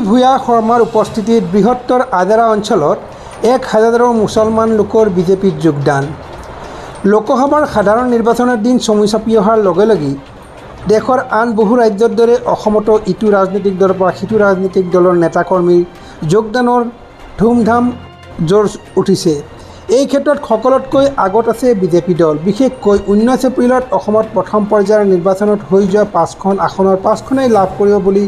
ভূঞা শৰ্মাৰ উপস্থিতিত বৃহত্তৰ আজাৰা অঞ্চলত 1000ৰো মুছলমান লোকৰ বিজেপিত যোগদান। লোকসভাৰ সাধাৰণ নিৰ্বাচনৰ দিন চমু চাপি অহাৰ লগে লগে দেশৰ আন বহু ৰাজ্যৰ দৰে অসমতো ইটো ৰাজনৈতিক দলৰ পৰা সিটো ৰাজনৈতিক দলৰ নেতাকৰ্মীৰ যোগদানৰ ধুমধাম জোৰ উঠিছে। এই ক্ষেত্ৰত সকলোতকৈ আগত আছে বিজেপি দল। বিশেষকৈ 19 এপ্ৰিলত অসমত প্ৰথম পৰ্যায়ৰ নিৰ্বাচনত হৈ যোৱা 5খন আসনৰ 5খনেই লাভ কৰিব বুলি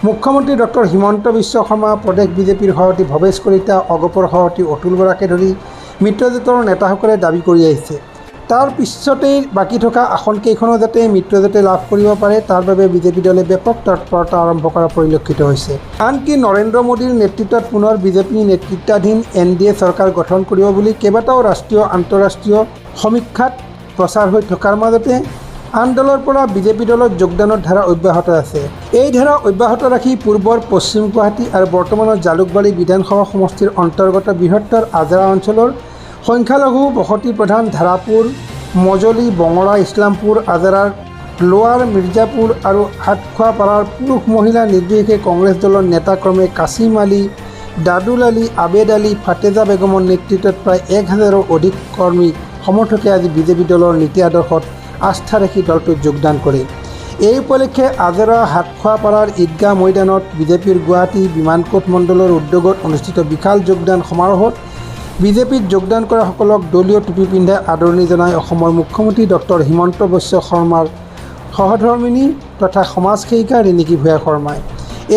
মুখ্যমন্ত্ৰী ডক্টৰ হিমন্ত বিশ্ব শৰ্মা, প্ৰদেশ বিজেপিৰ সভাপতি ভৱেশ কলিতা, অগপৰ সভাপতি অতুল বৰাকে ধৰি মিত্ৰজোঁটৰ নেতাসকলে দাবী কৰি আহিছে। তাৰ পিছতেই বাকী থকা আসনকেইখনো যাতে মিত্ৰজোঁটে লাভ কৰিব পাৰে তাৰ বাবে বিজেপি দলে ব্যাপক তৎপৰতা আৰম্ভ কৰা পৰিলক্ষিত হৈছে। আনকি নৰেন্দ্ৰ মোদীৰ নেতৃত্বত পুনৰ বিজেপি নেতৃত্বাধীন NDA চৰকাৰ গঠন কৰিব বুলি কেইবাটাও ৰাষ্ট্ৰীয় আন্তঃৰাষ্ট্ৰীয় সমীক্ষাত প্ৰচাৰ হৈ থকাৰ মাজতে আন দলৰ পৰা বিজেপি দলত যোগদানৰ ধাৰা অব্যাহত আছে। এই ধাৰা অব্যাহত ৰাখি পূৰ্বৰ পশ্চিম গুৱাহাটী আৰু বৰ্তমানৰ জালুকবাৰী বিধানসভা সমষ্টিৰ অন্তৰ্গত বৃহত্তৰ আজাৰা অঞ্চলৰ সংখ্যালঘু বসতি প্ৰধান ধাৰাপুৰ, মজলি, বঙৰা, ইছলামপুৰ, আজাৰাৰ লোৱাৰ মিৰ্জাপুৰ আৰু হাটখোৱাপাৰাৰ পুৰুষ মহিলা নিৰ্বিশেষে কংগ্ৰেছ দলৰ নেতাক্ৰমে কাছিম আলী, দাদুল আলী, আবেদ আলী, ফাতেজা বেগমৰ নেতৃত্বত প্ৰায় 1000ৰো অধিক কৰ্মী সমৰ্থকে আজি বিজেপি দলৰ নীতি আদৰ্শত আস্থা ৰাখি দলটোত যোগদান কৰে। এই উপলক্ষে আজাৰা হাটখোৱাপাৰাৰ ঈদগাহ ময়দানত বিজেপিৰ গুৱাহাটী বিমানকোট মণ্ডলৰ উদ্যোগত অনুষ্ঠিত বিশাল যোগদান সমাৰোহত বিজেপিত যোগদান কৰাসকলক দলীয় টুপি পিন্ধাই আদৰণি জনায় অসমৰ মুখ্যমন্ত্ৰী ডক্টৰ হিমন্ত বিশ্ব শৰ্মাৰ সহধৰ্মিনী তথা সমাজসেৱিকা ৰিণিকী ভূঞা শৰ্মাই।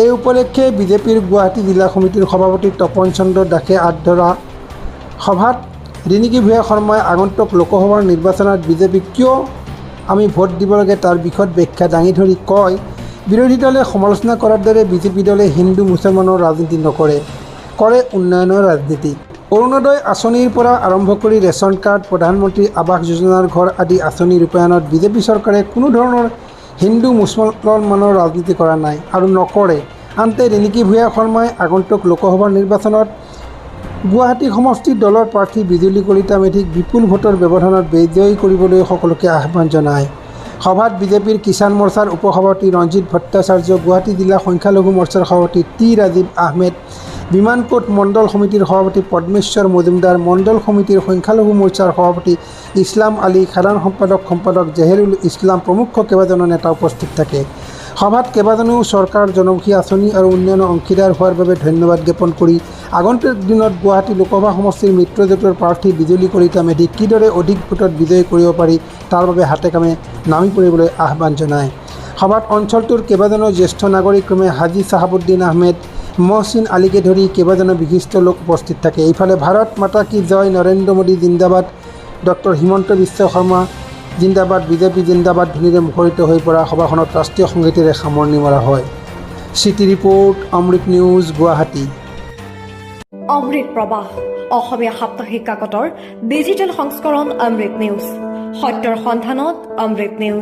এই উপলক্ষে বিজেপিৰ গুৱাহাটী জিলা সমিতিৰ সভাপতি তপন চন্দ্ৰ দাসে আগবঢ়োৱা সভাত ৰিণিকী ভূঞা শৰ্মাই আগন্তুক লোকসভাৰ নিৰ্বাচনত বিজেপিক কিয় আমি ভোট দিব লাগে তাৰ বিষয়ত ব্যাখ্যা দাঙি ধৰি কয়, বিৰোধী দলে সমালোচনা কৰাৰ দৰে বিজেপি দলে হিন্দু মুছলমানৰ ৰাজনীতি নকৰে, কৰে উন্নয়নৰ ৰাজনীতি। অৰুণোদয় আঁচনিৰ পৰা আৰম্ভ কৰি ৰেচন কাৰ্ড, প্ৰধানমন্ত্ৰী আৱাস যোজনাৰ ঘৰ আদি আঁচনি ৰূপায়ণত বিজেপি চৰকাৰে কোনো ধৰণৰ হিন্দু মুছলমানৰ ৰাজনীতি কৰা নাই আৰু নকৰে। আনহাতে ৰিণিকী ভূঞা শৰ্মাই আগন্তুক লোকসভাৰ নিৰ্বাচনত গুৱাহাটী সমষ্টিৰ দলৰ প্ৰাৰ্থী বিজুলী কলিতা মেধিক বিপুল ভোটৰ ব্যৱধানত বিজয়ী কৰিবলৈ সকলোকে আহ্বান জনায়। সভাত বিজেপিৰ কিষাণ মৰ্চাৰ উপসভাপতি ৰঞ্জিত ভট্টাচাৰ্য, গুৱাহাটী জিলা সংখ্যালঘু মৰ্চাৰ সভাপতি টি ৰাজীৱ আহমেদ, বিমানকোট মণ্ডল সমিতিৰ সভাপতি পদ্মেশ্বৰ মজুমদাৰ, মণ্ডল সমিতিৰ সংখ্যালঘু মৰ্চাৰ সভাপতি ইছলাম আলী, সাধাৰণ সম্পাদক জেহেৰুল ইছলাম প্ৰমুখ কেইবাজনো নেতা উপস্থিত থাকে। সভাত কেইবাজনেও চৰকাৰ জনমুখী আঁচনি আৰু উন্নয়নৰ অংশীদাৰ হোৱাৰ বাবে ধন্যবাদ জ্ঞাপন কৰি আগন্তুক দিনত গুৱাহাটী লোকসভা সমষ্টিৰ মিত্ৰজোঁটৰ প্ৰাৰ্থী বিজুলী কলিতা মেধিক কিদৰে অধিক ভোটত বিজয়ী কৰিব পাৰি তাৰ বাবে হাতে কামে নামি পৰিবলৈ আহ্বান জনায়। সভাত অঞ্চলটোৰ কেইবাজনো জ্যেষ্ঠ নাগৰিক ক্ৰমে হাজী চাহাবুদ্দিন আহমেদ, মহচিন আলীকে ধৰি কেইবাজনো বিশিষ্ট লোক উপস্থিত থাকে। ইফালে ভাৰত মাতা কি জয়, নৰেন্দ্ৰ মোদী জিন্দাবাদ, ডক্টৰ হিমন্ত বিশ্ব শৰ্মা জিন্দাবাদ, বিজেপি জিন্দাবাদ ধ্বনিৰে মুখৰিত হৈ পৰা সভাখনত ৰাষ্ট্ৰীয় সংগীতেৰে সামৰণি মৰা হয়। চিটি ৰিপৰ্ট, অমৃত নিউজ, গুৱাহাটী। অমৃত প্ৰবাহ, অসমীয়া সাপ্তাহিক কাকতৰ ডিজিটেল সংস্কৰণ অমৃত নিউজ, সত্যৰ সন্ধানত অমৃত নিউজ।